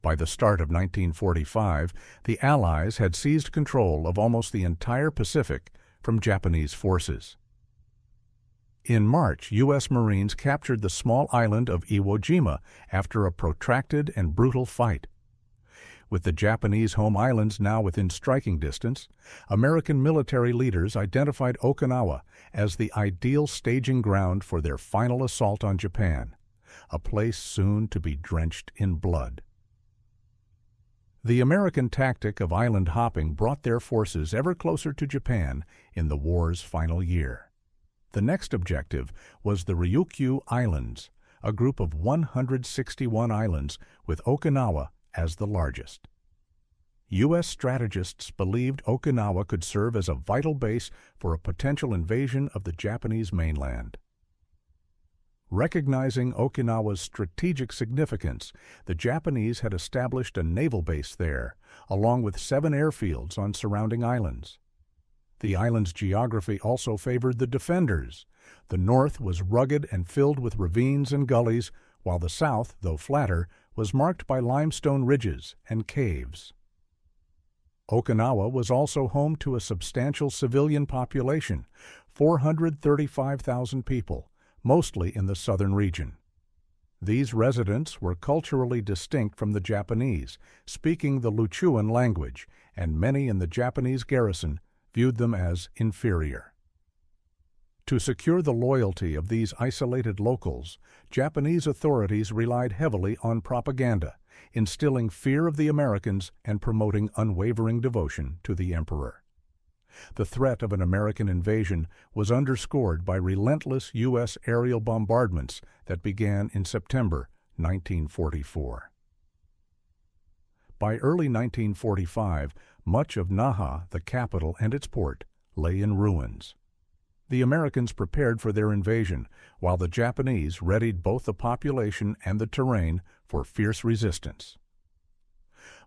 By the start of 1945, the Allies had seized control of almost the entire Pacific from Japanese forces. In March, U.S. Marines captured the small island of Iwo Jima after a protracted and brutal fight. With the Japanese home islands now within striking distance, American military leaders identified Okinawa as the ideal staging ground for their final assault on Japan, a place soon to be drenched in blood. The American tactic of island hopping brought their forces ever closer to Japan in the war's final year. The next objective was the Ryukyu Islands, a group of 161 islands with Okinawa as the largest. U.S. strategists believed Okinawa could serve as a vital base for a potential invasion of the Japanese mainland. Recognizing Okinawa's strategic significance, the Japanese had established a naval base there, along with 7 airfields on surrounding islands. The island's geography also favored the defenders. The north was rugged and filled with ravines and gullies, while the south, though flatter, was marked by limestone ridges and caves. Okinawa was also home to a substantial civilian population, 435,000 people, mostly in the southern region. These residents were culturally distinct from the Japanese, speaking the Luchuan language, and many in the Japanese garrison viewed them as inferior. To secure the loyalty of these isolated locals, Japanese authorities relied heavily on propaganda, instilling fear of the Americans and promoting unwavering devotion to the emperor. The threat of an American invasion was underscored by relentless U.S. aerial bombardments that began in September 1944. By early 1945, much of Naha, the capital and its port, lay in ruins. The Americans prepared for their invasion, while the Japanese readied both the population and the terrain for fierce resistance.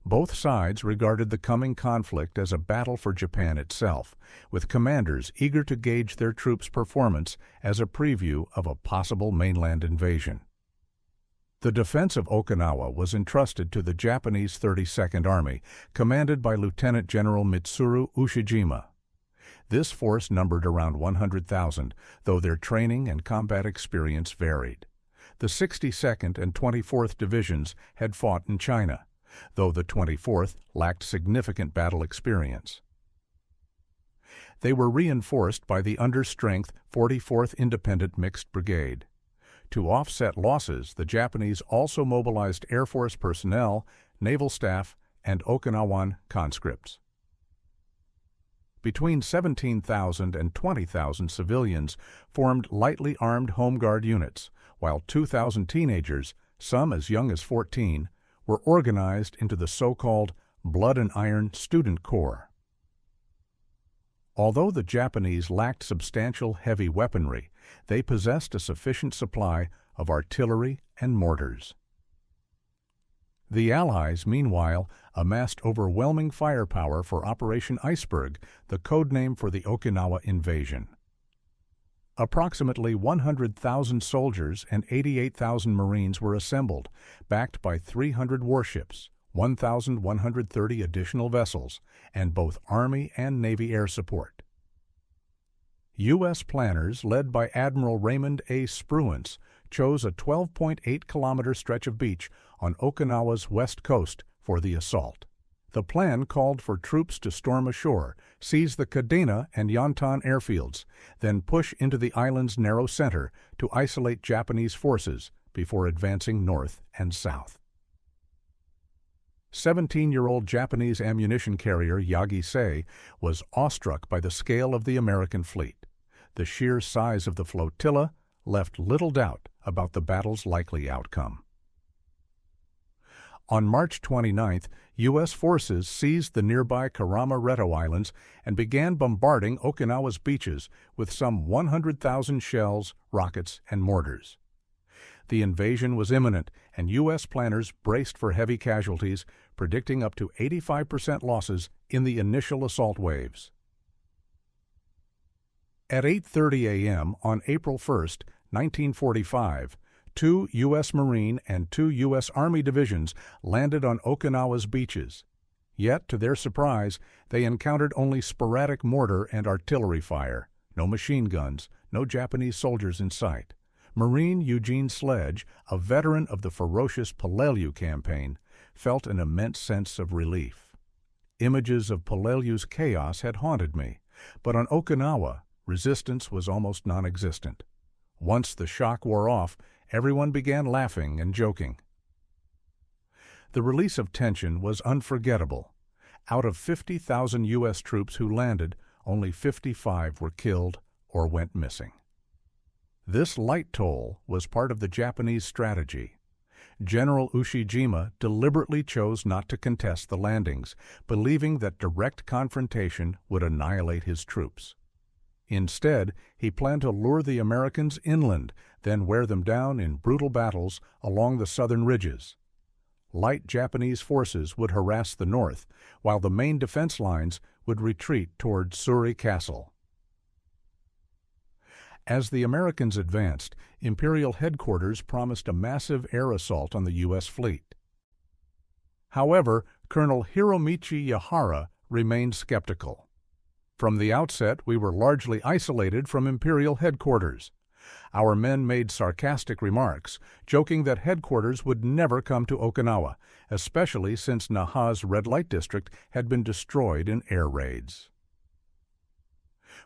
Both sides regarded the coming conflict as a battle for Japan itself, with commanders eager to gauge their troops' performance as a preview of a possible mainland invasion. The defense of Okinawa was entrusted to the Japanese 32nd Army, commanded by Lieutenant General Mitsuru Ushijima. This force numbered around 100,000, though their training and combat experience varied. The 62nd and 24th Divisions had fought in China, though the 24th lacked significant battle experience. They were reinforced by the understrength 44th Independent Mixed Brigade. To offset losses, the Japanese also mobilized Air Force personnel, naval staff, and Okinawan conscripts. Between 17,000 and 20,000 civilians formed lightly armed Home Guard units, while 2,000 teenagers, some as young as 14, were organized into the so-called Blood and Iron Student Corps. Although the Japanese lacked substantial heavy weaponry, they possessed a sufficient supply of artillery and mortars. The Allies, meanwhile, amassed overwhelming firepower for Operation Iceberg, the code name for the Okinawa invasion. Approximately 100,000 soldiers and 88,000 Marines were assembled, backed by 300 warships, 1,130 additional vessels, and both Army and Navy air support. U.S. planners, led by Admiral Raymond A. Spruance, chose a 12.8-kilometer stretch of beach on Okinawa's west coast for the assault. The plan called for troops to storm ashore, seize the Kadena and Yantan airfields, then push into the island's narrow center to isolate Japanese forces before advancing north and south. 17-year-old Japanese ammunition carrier Yagi-sei was awestruck by the scale of the American fleet. The sheer size of the flotilla left little doubt about the battle's likely outcome. On March 29th, U.S. forces seized the nearby Karama-Reto Islands and began bombarding Okinawa's beaches with some 100,000 shells, rockets, and mortars. The invasion was imminent, and U.S. planners braced for heavy casualties, predicting up to 85% losses in the initial assault waves. At 8:30 a.m. on April 1, 1945, 2 U.S. Marine and 2 U.S. Army divisions landed on Okinawa's beaches. Yet, to their surprise, they encountered only sporadic mortar and artillery fire, no machine guns, no Japanese soldiers in sight. Marine Eugene Sledge, a veteran of the ferocious Peleliu campaign, felt an immense sense of relief. Images of Peleliu's chaos had haunted me, but on Okinawa, resistance was almost non-existent. Once the shock wore off, everyone began laughing and joking. The release of tension was unforgettable. Out of 50,000 U.S. troops who landed, only 55 were killed or went missing. This light toll was part of the Japanese strategy. General Ushijima deliberately chose not to contest the landings, believing that direct confrontation would annihilate his troops. Instead, he planned to lure the Americans inland, then wear them down in brutal battles along the southern ridges. Light Japanese forces would harass the north, while the main defense lines would retreat toward Suri Castle. As the Americans advanced, Imperial headquarters promised a massive air assault on the U.S. fleet. However, Colonel Hiromichi Yahara remained skeptical. From the outset, we were largely isolated from Imperial headquarters. Our men made sarcastic remarks, joking that headquarters would never come to Okinawa, especially since Naha's red light district had been destroyed in air raids.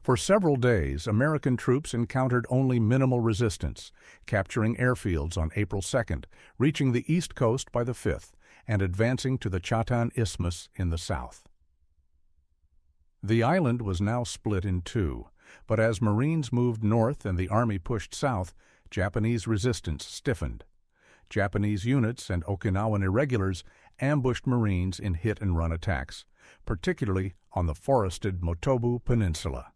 For several days, American troops encountered only minimal resistance, capturing airfields on April 2nd, reaching the east coast by the 5th, and advancing to the Chatan Isthmus in the south. The island was now split in two, but as Marines moved north and the Army pushed south, Japanese resistance stiffened. Japanese units and Okinawan irregulars ambushed Marines in hit-and-run attacks, particularly on the forested Motobu Peninsula.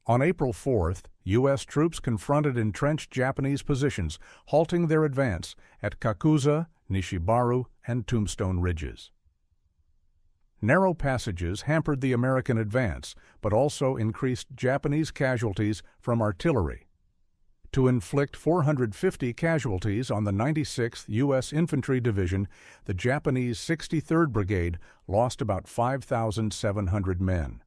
On April 4th, U.S. troops confronted entrenched Japanese positions, halting their advance at Kakuza, Nishibaru, and Tombstone Ridges. Narrow passages hampered the American advance, but also increased Japanese casualties from artillery. To inflict 450 casualties on the 96th U.S. Infantry Division, the Japanese 63rd Brigade lost about 5,700 men.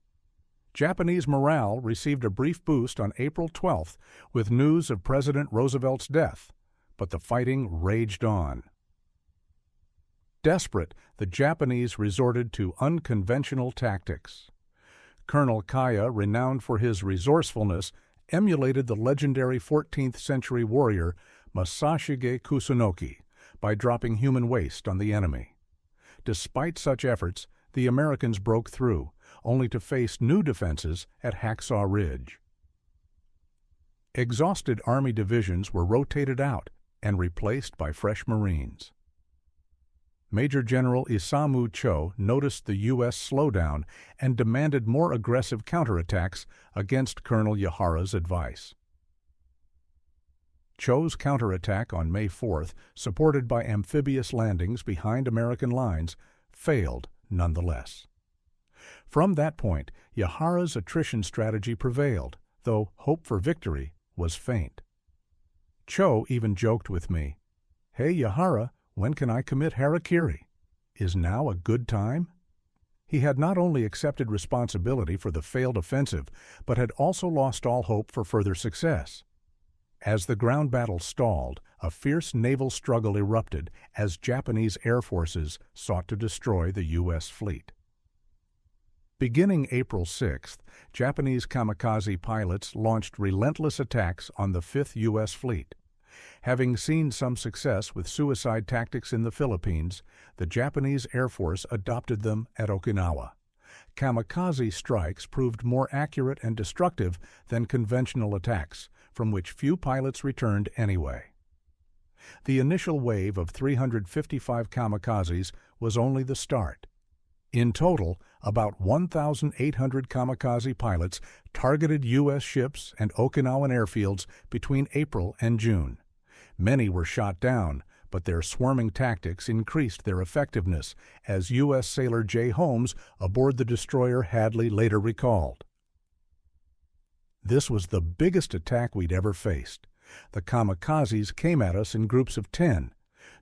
Japanese morale received a brief boost on April 12th with news of President Roosevelt's death, but the fighting raged on. Desperate, the Japanese resorted to unconventional tactics. Colonel Kaya, renowned for his resourcefulness, emulated the legendary 14th-century warrior Masashige Kusunoki by dropping human waste on the enemy. Despite such efforts, the Americans broke through, only to face new defenses at Hacksaw Ridge. Exhausted Army divisions were rotated out and replaced by fresh Marines. Major General Isamu Cho noticed the U.S. slowdown and demanded more aggressive counterattacks against Colonel Yahara's advice. Cho's counterattack on May 4th, supported by amphibious landings behind American lines, failed nonetheless. From that point, Yahara's attrition strategy prevailed, though hope for victory was faint. Cho even joked with me, "Hey Yahara, when can I commit harakiri? Is now a good time?" He had not only accepted responsibility for the failed offensive, but had also lost all hope for further success. As the ground battle stalled, a fierce naval struggle erupted as Japanese air forces sought to destroy the U.S. fleet. Beginning April 6th, Japanese kamikaze pilots launched relentless attacks on the 5th U.S. Fleet. Having seen some success with suicide tactics in the Philippines, the Japanese Air Force adopted them at Okinawa. Kamikaze strikes proved more accurate and destructive than conventional attacks, from which few pilots returned anyway. The initial wave of 355 kamikazes was only the start. In total, about 1,800 kamikaze pilots targeted U.S. ships and Okinawan airfields between April and June. Many were shot down, but their swarming tactics increased their effectiveness, as U.S. sailor J. Holmes aboard the destroyer Hadley later recalled. "This was the biggest attack we'd ever faced. The Kamikazes came at us in groups of 10.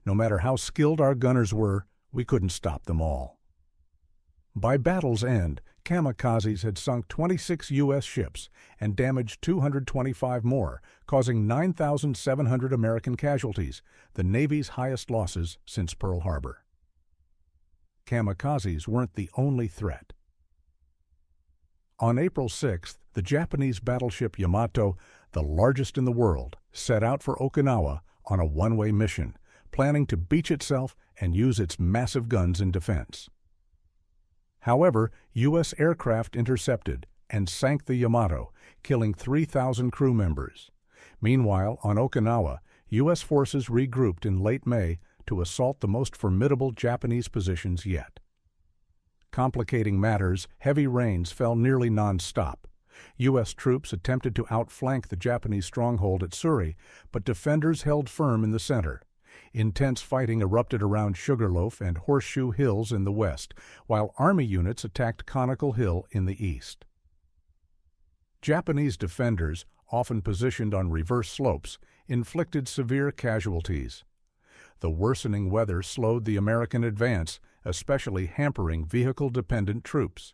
No matter how skilled our gunners were, we couldn't stop them all. By battle's end, Kamikazes had sunk 26 U.S. ships and damaged 225 more, causing 9,700 American casualties, the Navy's highest losses since Pearl Harbor. Kamikazes weren't the only threat. On April 6th, the Japanese battleship Yamato, the largest in the world, set out for Okinawa on a one-way mission, planning to beach itself and use its massive guns in defense. However, U.S. aircraft intercepted and sank the Yamato, killing 3,000 crew members. Meanwhile, on Okinawa, U.S. forces regrouped in late May to assault the most formidable Japanese positions yet. Complicating matters, heavy rains fell nearly non-stop. U.S. troops attempted to outflank the Japanese stronghold at Suri, but defenders held firm in the center. Intense fighting erupted around Sugarloaf and Horseshoe Hills in the west, while Army units attacked Conical Hill in the east. Japanese defenders, often positioned on reverse slopes, inflicted severe casualties. The worsening weather slowed the American advance, especially hampering vehicle-dependent troops.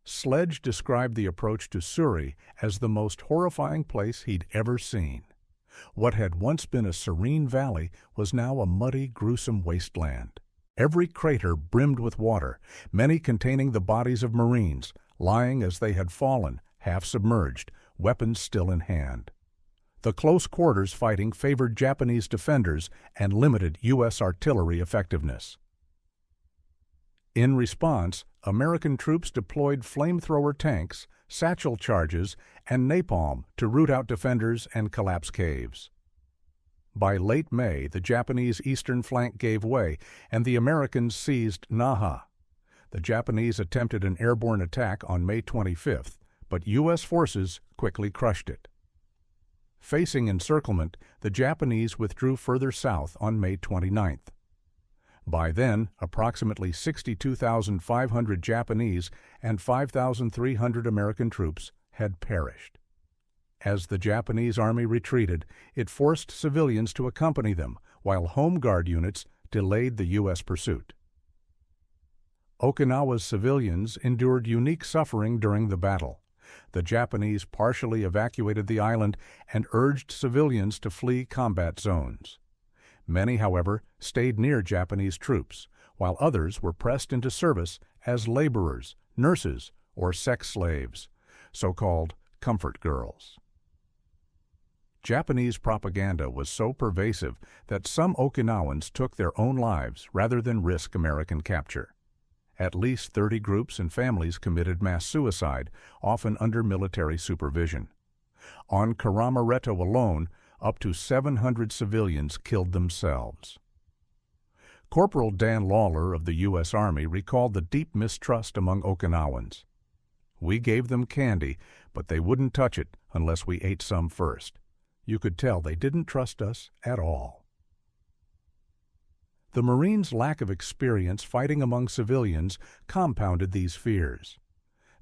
Sledge described the approach to Suri as the most horrifying place he'd ever seen. What had once been a serene valley was now a muddy, gruesome wasteland. Every crater brimmed with water, many containing the bodies of Marines, lying as they had fallen, half submerged, weapons still in hand. The close quarters fighting favored Japanese defenders and limited U.S. artillery effectiveness. In response, American troops deployed flamethrower tanks, satchel charges, and napalm to root out defenders and collapse caves. By late May, the Japanese eastern flank gave way, and the Americans seized Naha. The Japanese attempted an airborne attack on May 25th, but U.S. forces quickly crushed it. Facing encirclement, the Japanese withdrew further south on May 29th. By then, approximately 62,500 Japanese and 5,300 American troops had perished. As the Japanese army retreated, it forced civilians to accompany them, while Home Guard units delayed the U.S. pursuit. Okinawa's civilians endured unique suffering during the battle. The Japanese partially evacuated the island and urged civilians to flee combat zones. Many, however, stayed near Japanese troops, while others were pressed into service as laborers, nurses, or sex slaves, so-called comfort girls. Japanese propaganda was so pervasive that some Okinawans took their own lives rather than risk American capture. At least 30 groups and families committed mass suicide, often under military supervision. On Karamaretto alone, up to 700 civilians killed themselves. Corporal Dan Lawler of the U.S. Army recalled the deep mistrust among Okinawans. "We gave them candy, but they wouldn't touch it unless we ate some first. You could tell they didn't trust us at all." The Marines' lack of experience fighting among civilians compounded these fears.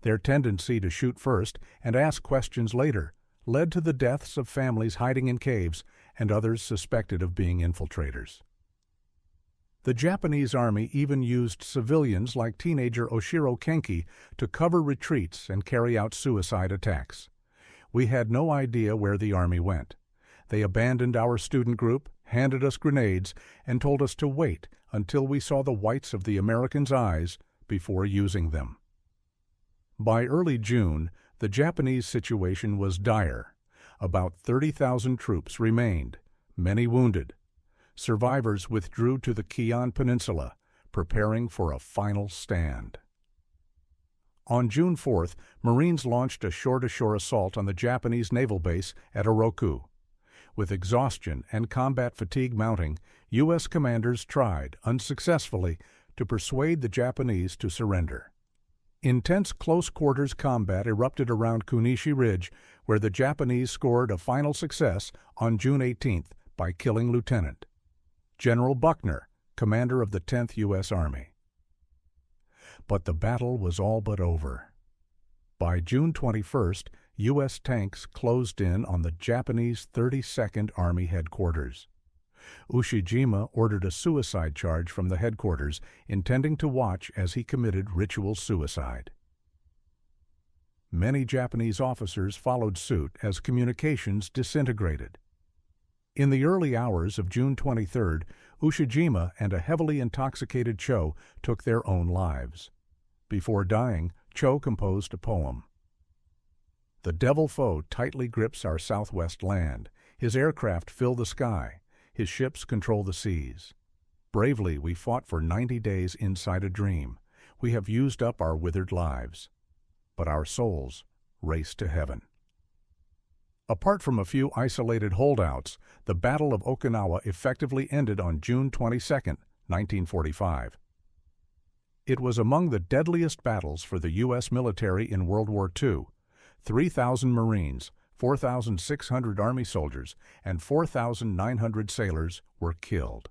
Their tendency to shoot first and ask questions later led to the deaths of families hiding in caves and others suspected of being infiltrators. The Japanese army even used civilians like teenager Oshiro Kenki to cover retreats and carry out suicide attacks. We had no idea where the army went. They abandoned our student group, handed us grenades, and told us to wait until we saw the whites of the Americans' eyes before using them. By early June, the Japanese situation was dire. About 30,000 troops remained, many wounded. Survivors withdrew to the Kion Peninsula, preparing for a final stand. On June 4th, Marines launched a shore-to-shore assault on the Japanese naval base at Oroku. With exhaustion and combat fatigue mounting, U.S. commanders tried, unsuccessfully, to persuade the Japanese to surrender. Intense close-quarters combat erupted around Kunishi Ridge, where the Japanese scored a final success on June 18th by killing Lieutenant General Buckner, commander of the 10th U.S. Army. But the battle was all but over. By June 21st, U.S. tanks closed in on the Japanese 32nd Army headquarters. Ushijima ordered a suicide charge from the headquarters, intending to watch as he committed ritual suicide. Many Japanese officers followed suit as communications disintegrated. In the early hours of June 23, Ushijima and a heavily intoxicated Cho took their own lives. Before dying, Cho composed a poem. The devil foe tightly grips our southwest land. His aircraft fill the sky. His ships control the seas. Bravely we fought for 90 days inside a dream. We have used up our withered lives. But our souls race to heaven. Apart from a few isolated holdouts, the Battle of Okinawa effectively ended on June 22, 1945. It was among the deadliest battles for the U.S. military in World War II. 3,000 Marines, 4,600 Army soldiers, and 4,900 sailors were killed.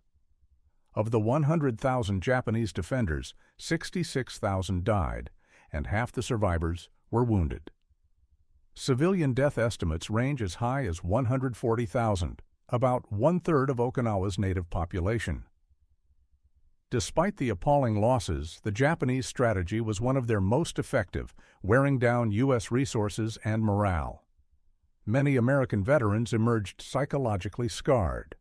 Of the 100,000 Japanese defenders, 66,000 died, and half the survivors were wounded. Civilian death estimates range as high as 140,000, about one-third of Okinawa's native population. Despite the appalling losses, the Japanese strategy was one of their most effective, wearing down U.S. resources and morale. Many American veterans emerged psychologically scarred.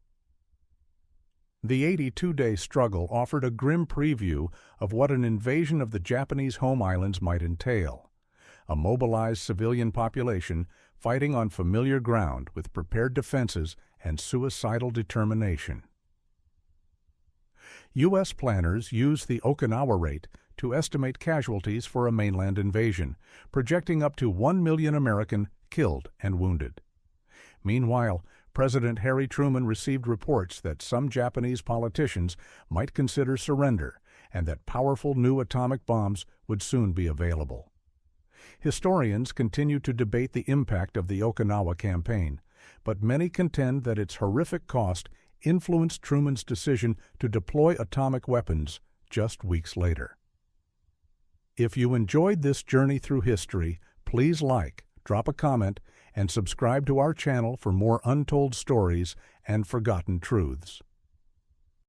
The 82-day struggle offered a grim preview of what an invasion of the Japanese home islands might entail: a mobilized civilian population fighting on familiar ground with prepared defenses and suicidal determination. U.S. planners used the Okinawa rate to estimate casualties for a mainland invasion, projecting up to 1 million American killed and wounded. Meanwhile, President Harry Truman received reports that some Japanese politicians might consider surrender and that powerful new atomic bombs would soon be available. Historians continue to debate the impact of the Okinawa campaign, but many contend that its horrific cost influenced Truman's decision to deploy atomic weapons just weeks later. If you enjoyed this journey through history, please like, drop a comment, and subscribe to our channel for more untold stories and forgotten truths.